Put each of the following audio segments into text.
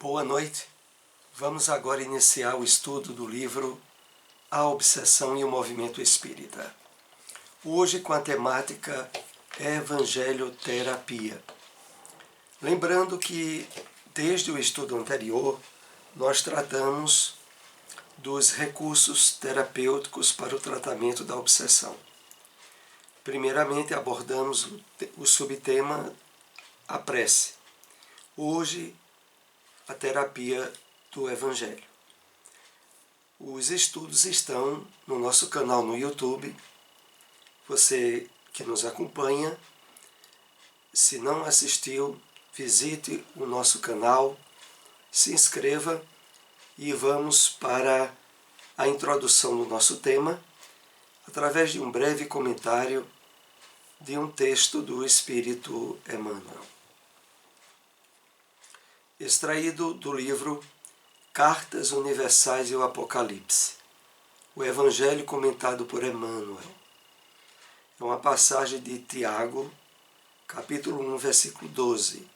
Boa noite. Vamos agora iniciar o estudo do livro A Obsessão e o Movimento Espírita. Hoje com a temática Evangelho-terapia. Lembrando que desde o estudo anterior nós tratamos dos recursos terapêuticos para o tratamento da obsessão. Primeiramente abordamos o subtema a prece. Hoje a terapia do Evangelho. Os estudos estão no nosso canal no YouTube. Você que nos acompanha, se não assistiu, visite o nosso canal, se inscreva e vamos para a introdução do nosso tema, através de um breve comentário de um texto do Espírito Emmanuel. Extraído do livro Cartas Universais e o Apocalipse, o Evangelho comentado por Emmanuel. É uma passagem de Tiago, capítulo 1, versículo 12.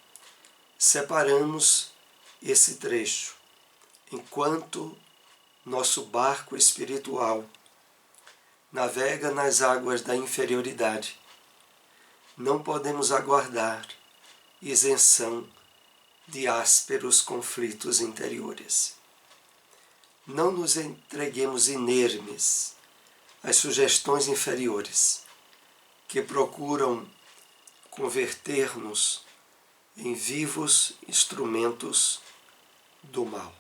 Separamos esse trecho. Enquanto nosso barco espiritual navega nas águas da inferioridade, não podemos aguardar isenção de ásperos conflitos interiores. Não nos entreguemos inermes às sugestões inferiores que procuram converter-nos em vivos instrumentos do mal.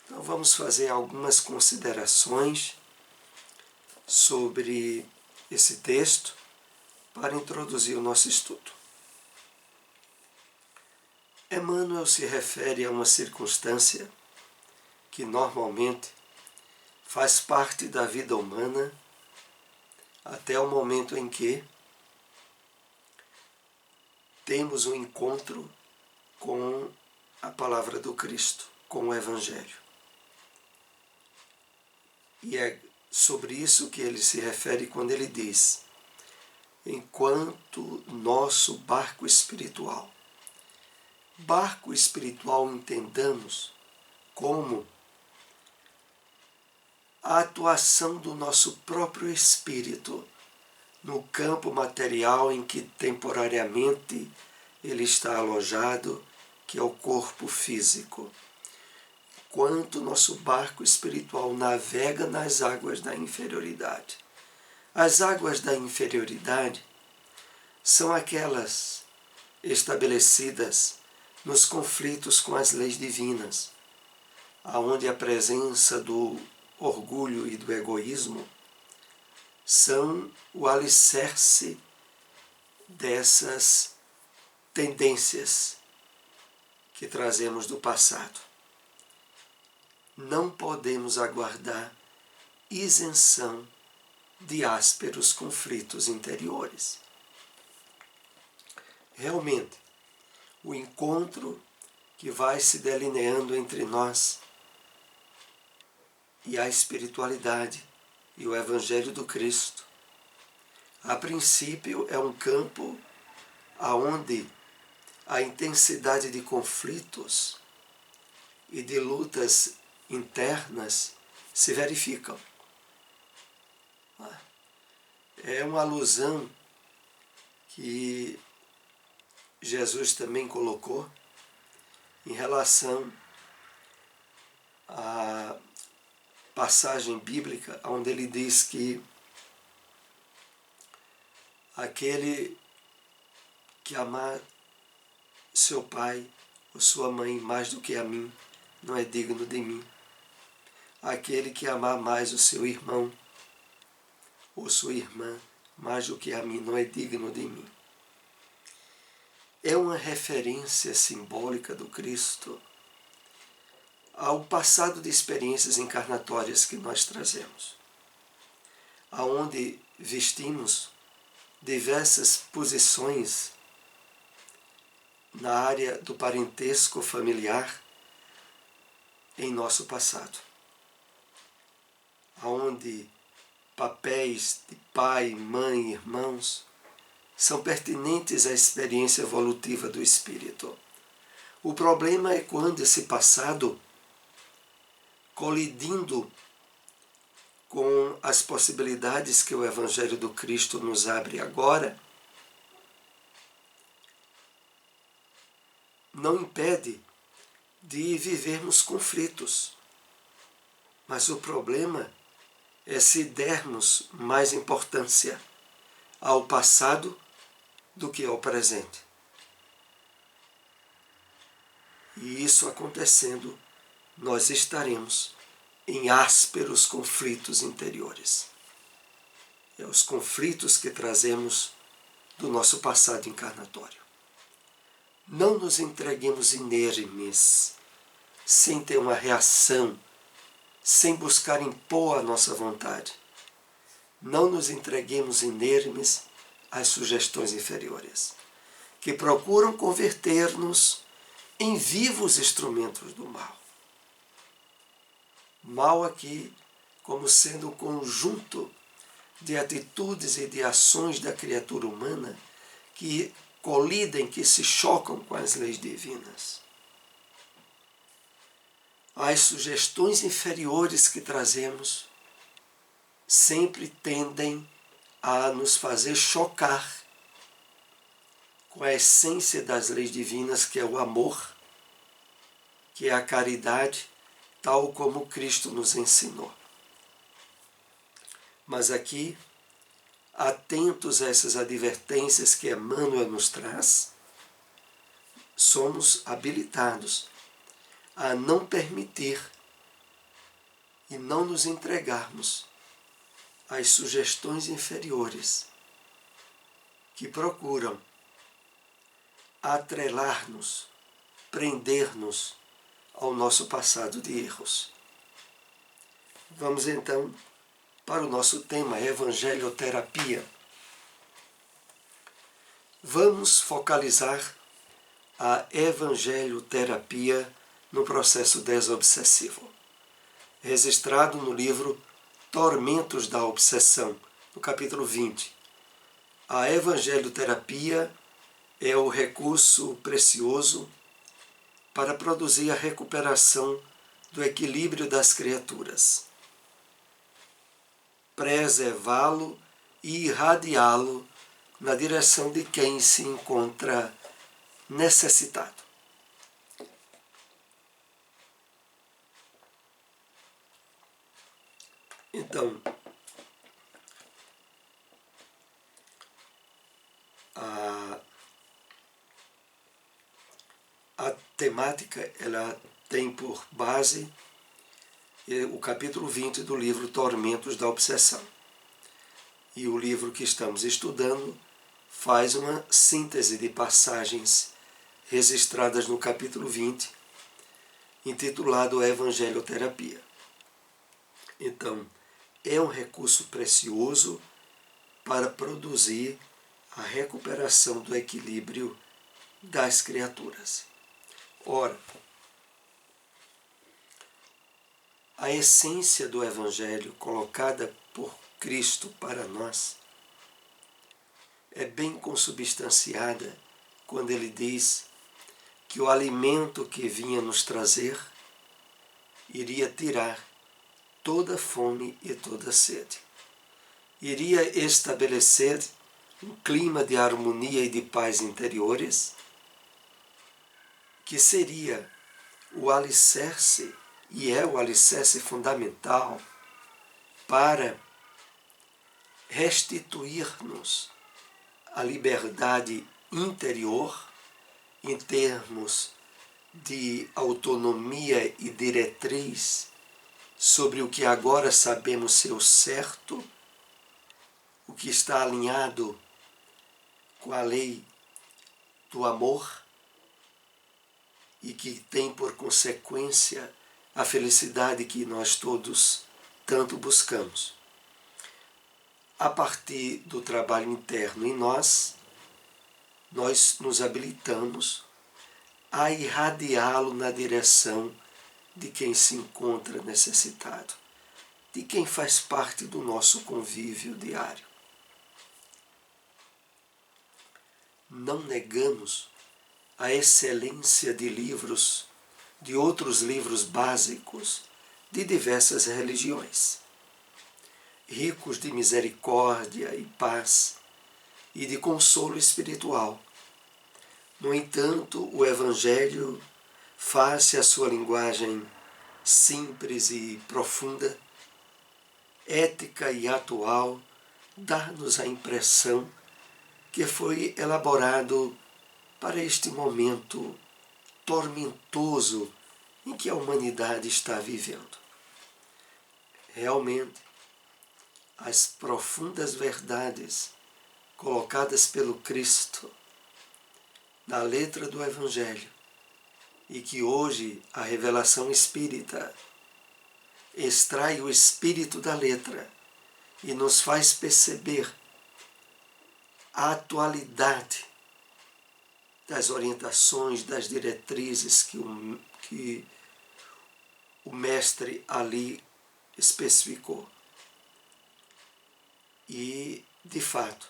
Então vamos fazer algumas considerações sobre esse texto para introduzir o nosso estudo. Emmanuel se refere a uma circunstância que normalmente faz parte da vida humana até o momento em que temos um encontro com a palavra do Cristo, com o Evangelho. E é sobre isso que ele se refere quando ele diz: enquanto nosso barco espiritual entendamos como a atuação do nosso próprio espírito no campo material em que temporariamente ele está alojado, que é o corpo físico. Enquanto nosso barco espiritual navega nas águas da inferioridade. As águas da inferioridade são aquelas estabelecidas nos conflitos com as leis divinas, aonde a presença do orgulho e do egoísmo são o alicerce dessas tendências que trazemos do passado. Não podemos aguardar isenção de ásperos conflitos interiores. Realmente, o encontro que vai se delineando entre nós e a espiritualidade e o Evangelho do Cristo, a princípio é um campo onde a intensidade de conflitos e de lutas internas se verificam. É uma alusão que Jesus também colocou em relação à passagem bíblica onde ele diz que aquele que amar seu pai ou sua mãe mais do que a mim não é digno de mim. Aquele que amar mais o seu irmão ou sua irmã mais do que a mim não é digno de mim. É uma referência simbólica do Cristo ao passado de experiências encarnatórias que nós trazemos, aonde vestimos diversas posições na área do parentesco familiar em nosso passado, aonde papéis de pai, mãe, irmãos são pertinentes à experiência evolutiva do espírito. O problema é quando esse passado, colidindo com as possibilidades que o Evangelho do Cristo nos abre agora, não impede de vivermos conflitos. Mas o problema é se dermos mais importância ao passado do que ao presente. E isso acontecendo, nós estaremos em ásperos conflitos interiores. É os conflitos que trazemos do nosso passado encarnatório. Não nos entreguemos inermes, sem ter uma reação, sem buscar impor a nossa vontade. Não nos entreguemos inermes às sugestões inferiores, que procuram converter-nos em vivos instrumentos do mal. Mal aqui como sendo um conjunto de atitudes e de ações da criatura humana que colidem, que se chocam com as leis divinas. As sugestões inferiores que trazemos sempre tendem a nos fazer chocar com a essência das leis divinas, que é o amor, que é a caridade, tal como Cristo nos ensinou. Mas aqui, atentos a essas advertências que Emmanuel nos traz, somos habilitados a não permitir e não nos entregarmos às sugestões inferiores que procuram atrelar-nos, prender-nos ao nosso passado de erros. Vamos então para o nosso tema, evangelioterapia. Vamos focalizar a evangelioterapia no processo desobsessivo, registrado no livro Tormentos da Obsessão, no capítulo 20. A evangelioterapia é o recurso precioso para produzir a recuperação do equilíbrio das criaturas, preservá-lo e irradiá-lo na direção de quem se encontra necessitado. Então, a temática ela tem por base o capítulo 20 do livro Tormentos da Obsessão. E o livro que estamos estudando faz uma síntese de passagens registradas no capítulo 20, intitulado Evangelioterapia. Então, é um recurso precioso para produzir a recuperação do equilíbrio das criaturas. Ora, a essência do Evangelho colocada por Cristo para nós é bem consubstanciada quando ele diz que o alimento que vinha nos trazer iria tirar toda fome e toda sede. Iria estabelecer um clima de harmonia e de paz interiores, que seria o alicerce, e é o alicerce fundamental, para restituir-nos a liberdade interior em termos de autonomia e diretriz sobre o que agora sabemos ser o certo, o que está alinhado com a lei do amor e que tem por consequência a felicidade que nós todos tanto buscamos. A partir do trabalho interno em nós nos habilitamos a irradiá-lo na direção de quem se encontra necessitado, de quem faz parte do nosso convívio diário. Não negamos a excelência de livros, de outros livros básicos de diversas religiões, ricos de misericórdia e paz e de consolo espiritual. No entanto, o Evangelho, face à sua linguagem simples e profunda, ética e atual, dá-nos a impressão que foi elaborado para este momento tormentoso em que a humanidade está vivendo. Realmente, as profundas verdades colocadas pelo Cristo na letra do Evangelho e que hoje a revelação espírita extrai o espírito da letra e nos faz perceber a atualidade das orientações, das diretrizes que o mestre ali especificou. E, de fato,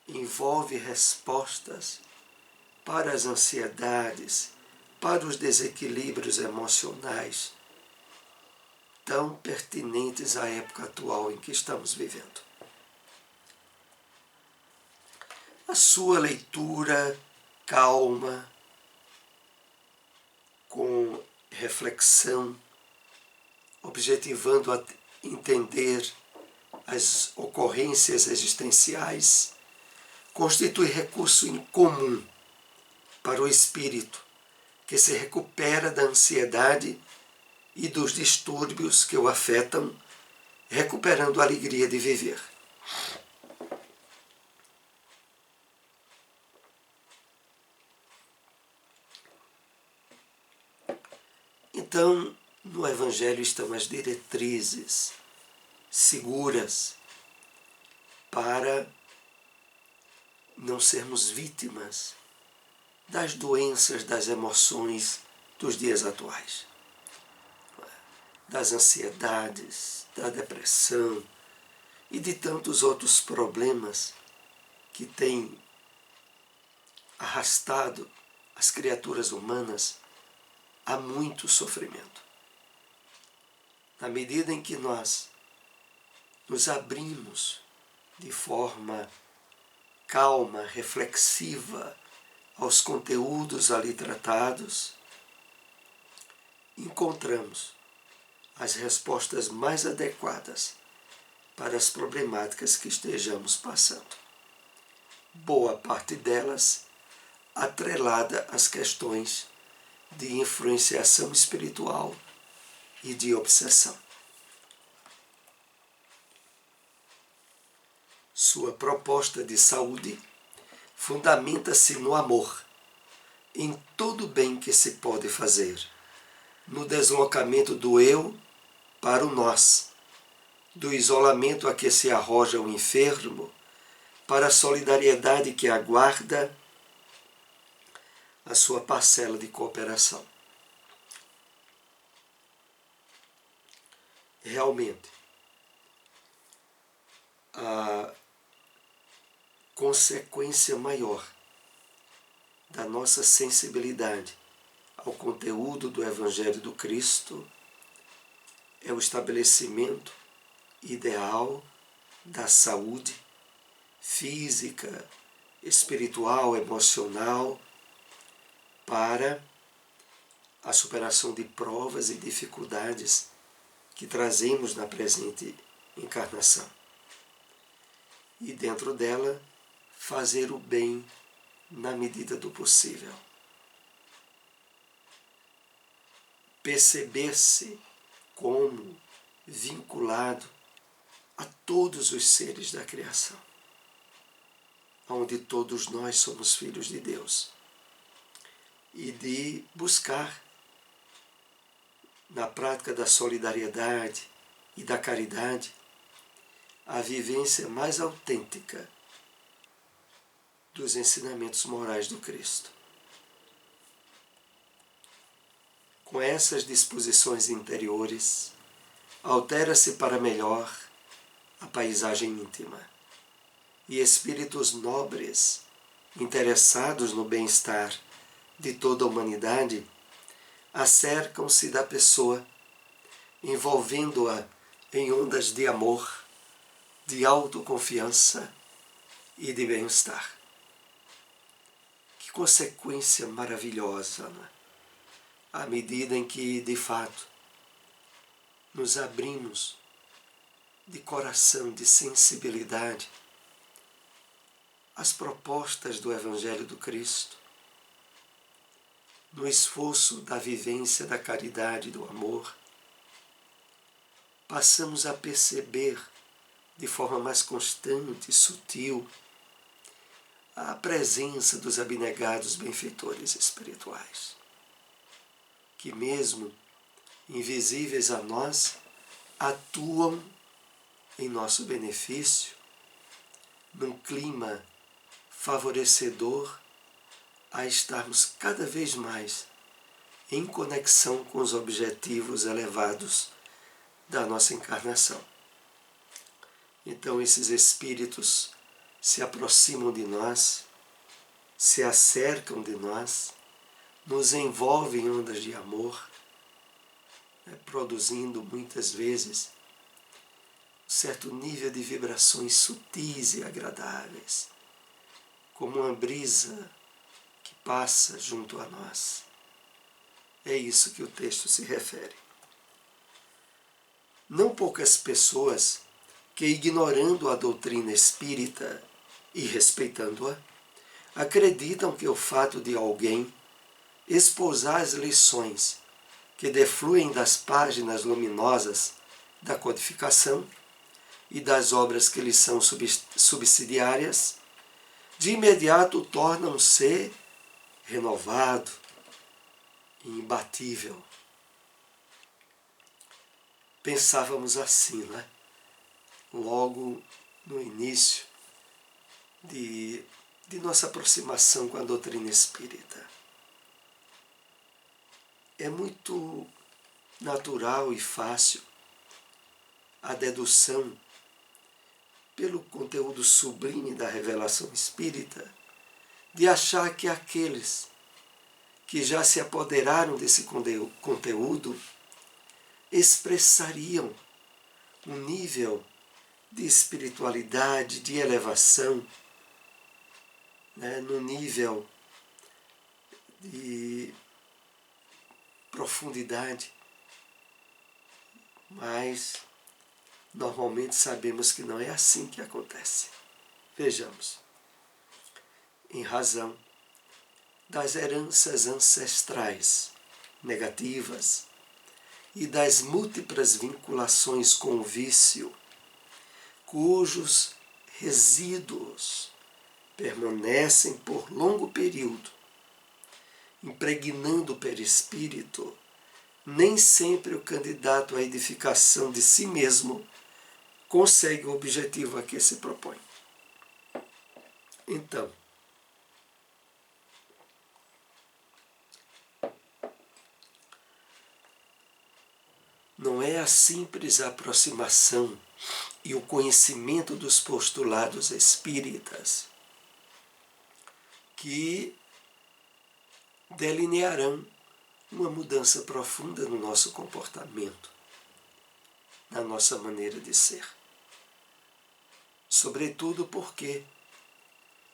envolve respostas para as ansiedades, para os desequilíbrios emocionais, tão pertinentes à época atual em que estamos vivendo. A sua leitura calma, com reflexão, objetivando a entender as ocorrências existenciais, constitui recurso incomum para o espírito que se recupera da ansiedade e dos distúrbios que o afetam, recuperando a alegria de viver. Então, no Evangelho estão as diretrizes seguras para não sermos vítimas das doenças, das emoções dos dias atuais, das ansiedades, da depressão e de tantos outros problemas que têm arrastado as criaturas humanas a muito sofrimento. Na medida em que nós nos abrimos de forma calma, reflexiva aos conteúdos ali tratados, encontramos as respostas mais adequadas para as problemáticas que estejamos passando. Boa parte delas atrelada às questões de influenciação espiritual e de obsessão. Sua proposta de saúde fundamenta-se no amor, em todo o bem que se pode fazer, no deslocamento do eu para o nós, do isolamento a que se arroja o enfermo, para a solidariedade que aguarda a sua parcela de cooperação. Realmente, a consequência maior da nossa sensibilidade ao conteúdo do Evangelho do Cristo é o estabelecimento ideal da saúde física, espiritual, emocional, para a superação de provas e dificuldades que trazemos na presente encarnação. E dentro dela, fazer o bem na medida do possível. Perceber-se como vinculado a todos os seres da criação, onde todos nós somos filhos de Deus. E de buscar, na prática da solidariedade e da caridade, a vivência mais autêntica dos ensinamentos morais do Cristo. Com essas disposições interiores, altera-se para melhor a paisagem íntima, e espíritos nobres interessados no bem-estar de toda a humanidade, acercam-se da pessoa, envolvendo-a em ondas de amor, de autoconfiança e de bem-estar. Que consequência maravilhosa, né? À medida em que, de fato, nos abrimos de coração, de sensibilidade às propostas do Evangelho do Cristo, no esforço da vivência da caridade e do amor, passamos a perceber de forma mais constante e sutil a presença dos abnegados benfeitores espirituais, que mesmo invisíveis a nós, atuam em nosso benefício, num clima favorecedor a estarmos cada vez mais em conexão com os objetivos elevados da nossa encarnação. Então esses espíritos se aproximam de nós, se acercam de nós, nos envolvem em ondas de amor, produzindo muitas vezes um certo nível de vibrações sutis e agradáveis, como uma brisa que passa junto a nós. É isso que o texto se refere. Não poucas pessoas que, ignorando a doutrina espírita e respeitando-a, acreditam que o fato de alguém espousar as lições que defluem das páginas luminosas da codificação e das obras que lhe são subsidiárias, de imediato o torna um ser renovado e imbatível. Pensávamos assim, né? Logo no início de nossa aproximação com a doutrina espírita. É muito natural e fácil a dedução, pelo conteúdo sublime da revelação espírita, de achar que aqueles que já se apoderaram desse conteúdo expressariam um nível de espiritualidade, de elevação, no nível de profundidade, mas normalmente sabemos que não é assim que acontece. Vejamos, em razão das heranças ancestrais negativas e das múltiplas vinculações com o vício, cujos resíduos permanecem por longo período, impregnando o perispírito, nem sempre o candidato à edificação de si mesmo consegue o objetivo a que se propõe. Então, não é a simples aproximação e o conhecimento dos postulados espíritas que delinearão uma mudança profunda no nosso comportamento, na nossa maneira de ser. Sobretudo porque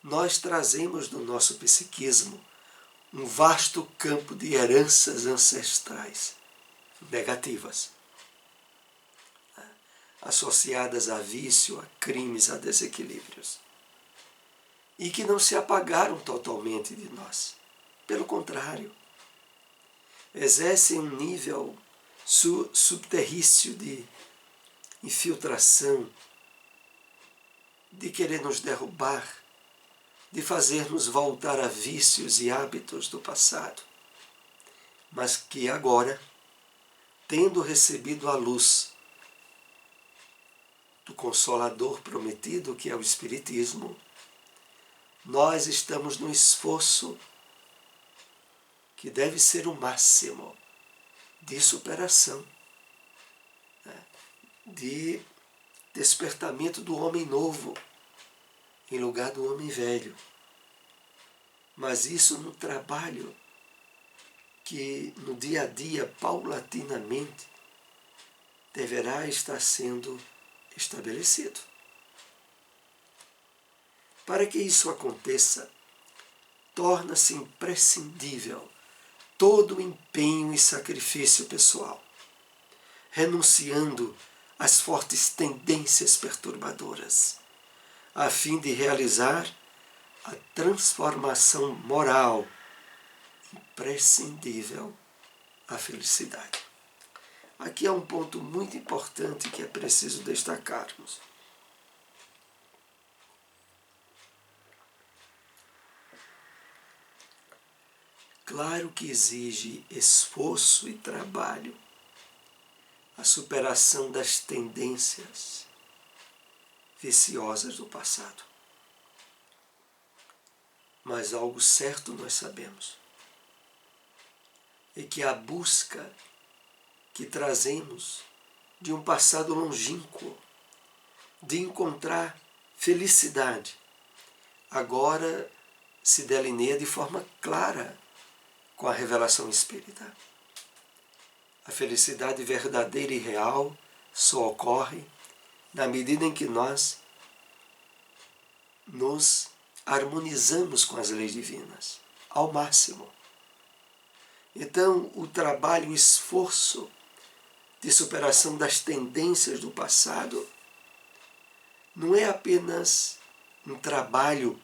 nós trazemos no nosso psiquismo um vasto campo de heranças ancestrais negativas, associadas a vício, a crimes, a desequilíbrios, e que não se apagaram totalmente de nós. Pelo contrário, exercem um nível subterrício de infiltração, de querer nos derrubar, de fazer-nos voltar a vícios e hábitos do passado, mas que agora, tendo recebido a luz do Consolador prometido, que é o Espiritismo, nós estamos no esforço que deve ser o máximo de superação, de despertamento do homem novo em lugar do homem velho, mas isso no trabalho que no dia a dia, paulatinamente, deverá estar sendo estabelecido. Para que isso aconteça, torna-se imprescindível todo o empenho e sacrifício pessoal, renunciando às fortes tendências perturbadoras, a fim de realizar a transformação moral imprescindível à felicidade. Aqui há um ponto muito importante que é preciso destacarmos. Claro que exige esforço e trabalho a superação das tendências viciosas do passado. Mas algo certo nós sabemos, é que a busca que trazemos de um passado longínquo, de encontrar felicidade, agora se delineia de forma clara com a revelação espírita. A felicidade verdadeira e real só ocorre na medida em que nós nos harmonizamos com as leis divinas, ao máximo. Então, o trabalho, o esforço de superação das tendências do passado não é apenas um trabalho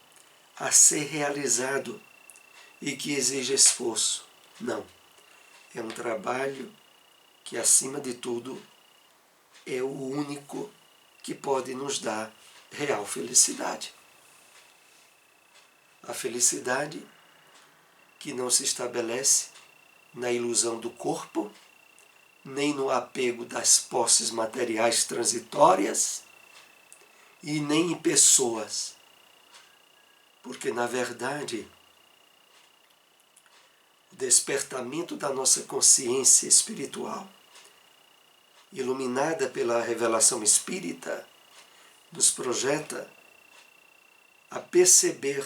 a ser realizado e que exige esforço. Não. É um trabalho que, acima de tudo, é o único que pode nos dar real felicidade. A felicidade que não se estabelece na ilusão do corpo, nem no apego das posses materiais transitórias e nem em pessoas. Porque, na verdade, o despertamento da nossa consciência espiritual, iluminada pela revelação espírita, nos projeta a perceber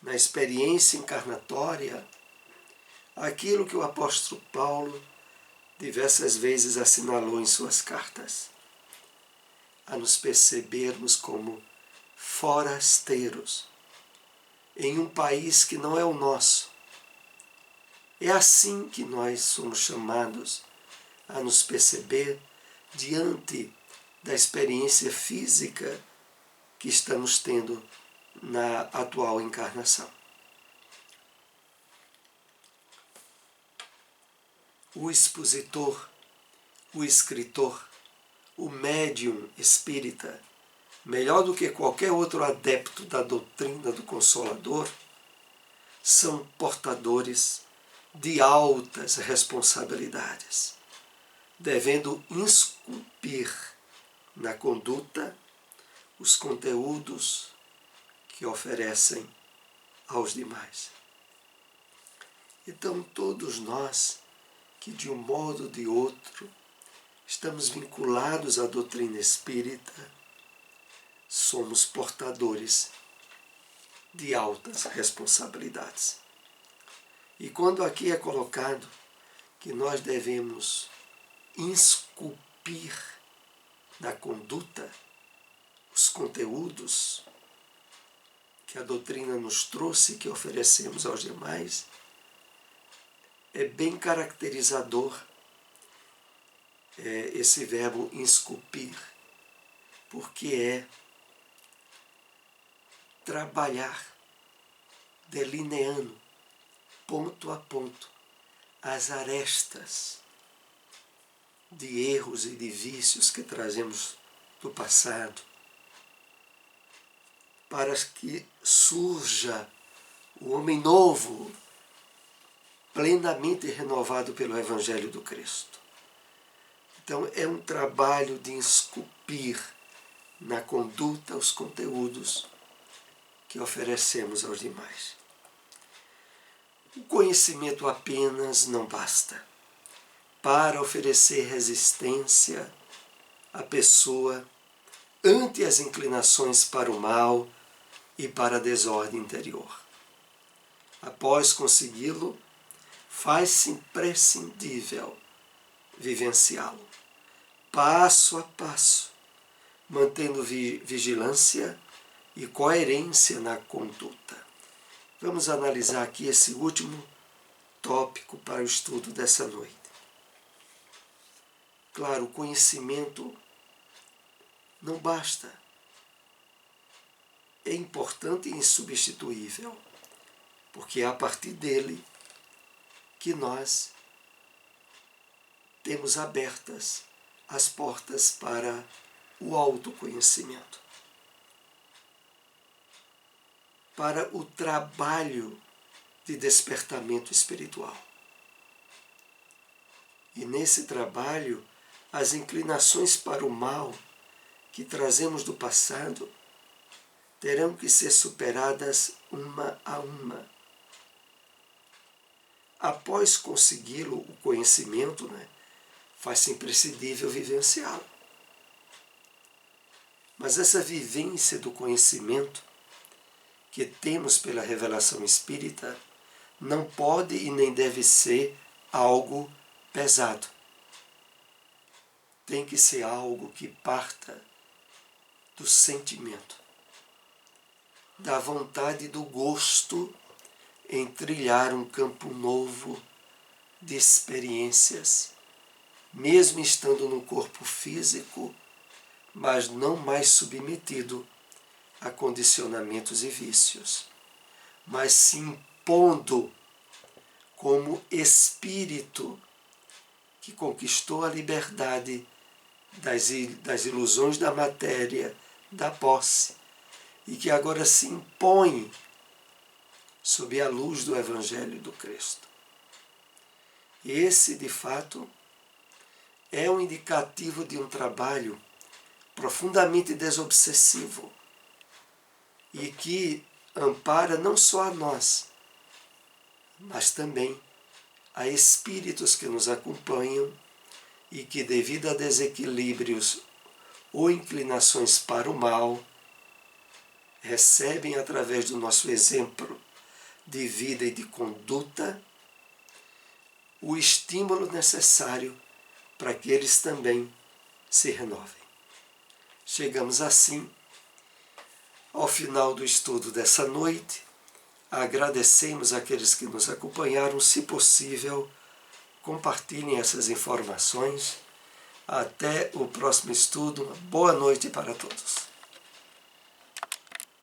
na experiência encarnatória aquilo que o apóstolo Paulo diversas vezes assinalou em suas cartas, a nos percebermos como forasteiros em um país que não é o nosso. É assim que nós somos chamados a nos perceber diante da experiência física que estamos tendo na atual encarnação. O expositor, o escritor, o médium espírita, melhor do que qualquer outro adepto da doutrina do Consolador, são portadores de altas responsabilidades, devendo esculpir na conduta os conteúdos que oferecem aos demais. Então, todos nós que, de um modo ou de outro, estamos vinculados à doutrina espírita, somos portadores de altas responsabilidades. E quando aqui é colocado que nós devemos esculpir na conduta os conteúdos que a doutrina nos trouxe e que oferecemos aos demais, é bem caracterizador esse verbo esculpir, porque é trabalhar, delineando, ponto a ponto, as arestas de erros e de vícios que trazemos do passado, para que surja o homem novo, plenamente renovado pelo Evangelho do Cristo. Então, é um trabalho de esculpir na conduta os conteúdos que oferecemos aos demais. O conhecimento apenas não basta para oferecer resistência à pessoa ante as inclinações para o mal e para a desordem interior. Após consegui-lo, faz-se imprescindível vivenciá-lo, passo a passo, mantendo vigilância e coerência na conduta. Vamos analisar aqui esse último tópico para o estudo dessa noite. Claro, o conhecimento não basta. É importante e insubstituível, porque é a partir dele que nós temos abertas as portas para o autoconhecimento, para o trabalho de despertamento espiritual. E nesse trabalho, as inclinações para o mal que trazemos do passado terão que ser superadas uma a uma. Após consegui-lo, o conhecimento, faz-se imprescindível vivenciá-lo. Mas essa vivência do conhecimento que temos pela revelação espírita não pode e nem deve ser algo pesado. Tem que ser algo que parta do sentimento, da vontade e do gosto em trilhar um campo novo de experiências, mesmo estando no corpo físico, mas não mais submetido a condicionamentos e vícios, mas se impondo como espírito que conquistou a liberdade das ilusões da matéria, da posse, e que agora se impõe sob a luz do Evangelho do Cristo. Esse, de fato, é um indicativo de um trabalho profundamente desobsessivo e que ampara não só a nós, mas também a espíritos que nos acompanham e que, devido a desequilíbrios ou inclinações para o mal, recebem através do nosso exemplo de vida e de conduta o estímulo necessário para que eles também se renovem. Chegamos assim ao final do estudo dessa noite. Agradecemos àqueles que nos acompanharam. Se possível, compartilhem essas informações. Até o próximo estudo. Boa noite para todos.